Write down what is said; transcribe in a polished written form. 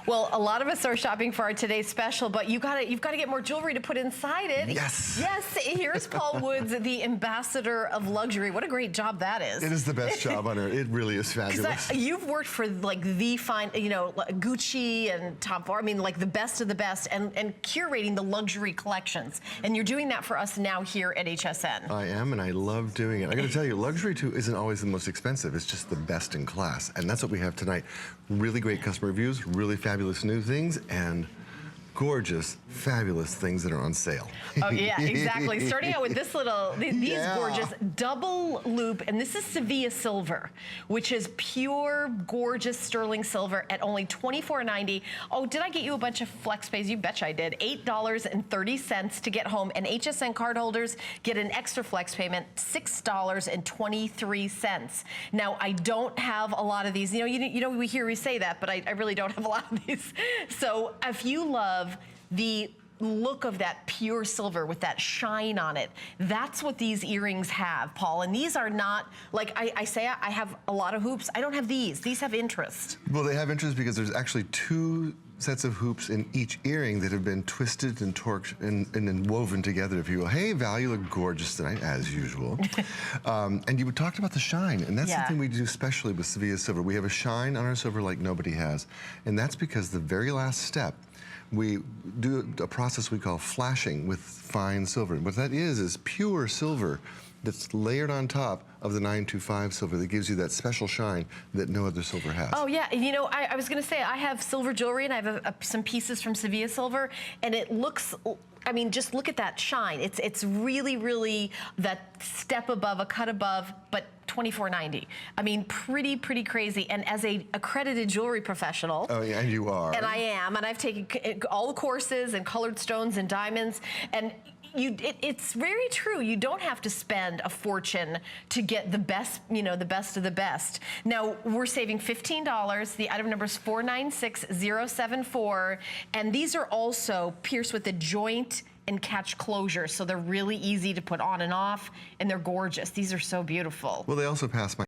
Well, a lot of us are shopping for our today's special, but you've got to get more jewelry to put inside it. Yes. Yes, here's Paul Woods, the ambassador of luxury. What a great job that is. It is the best job on earth. It really is fabulous. You've worked for like the fine, you know, Gucci and Tom Ford, I mean like the best of the best, and curating the luxury collections. And you're doing that for us now here at HSN. I am, and I love doing it. I got to tell you, luxury too isn't always the most expensive. It's just the best in class. And that's what we have tonight. Really great customer reviews, really fabulous new things, and gorgeous, fabulous things that are on sale. Oh yeah, exactly. Starting out with this little, these gorgeous double loop, and this is Sevilla silver, which is pure, gorgeous sterling silver at only $24.90. Oh, did I get you a bunch of flex pays? You betcha I did. $8.30 to get home, and HSN card holders get an extra flex payment, $6.23. Now, I don't have a lot of these. You know, we say that, but I really don't have a lot of these. So if you love the look of that pure silver with that shine on it, that's what these earrings have, Paul. And these are not, like I say, I have a lot of hoops. I don't have these. These have interest. Well, they have interest because there's actually 2 sets of hoops in each earring that have been twisted and torqued and then woven together, if you will. Hey, Val, you look gorgeous tonight, as usual. And you talked about the shine, and that's something we do specially with Sevilla silver. We have a shine on our silver like nobody has, and that's because the very last step, we do a process we call flashing with fine silver. What that is pure silver that's layered on top of the 925 silver that gives you that special shine that no other silver has. Oh yeah, and you know, I was gonna say, I have silver jewelry and I have some pieces from Sevilla silver, and it looks, I mean, just look at that shine. It's really, really that step above, a cut above, but $24.90. I mean, pretty crazy. And as a accredited jewelry professional. Oh yeah, and you are. And I am, and I've taken all the courses and colored stones and diamonds, and it's very true. You don't have to spend a fortune to get the best, you know, the best of the best. Now, we're saving $15. The item number is 496074, and these are also pierced with a joint and catch closure, so they're really easy to put on and off, and they're gorgeous. These are so beautiful. Well, they also pass my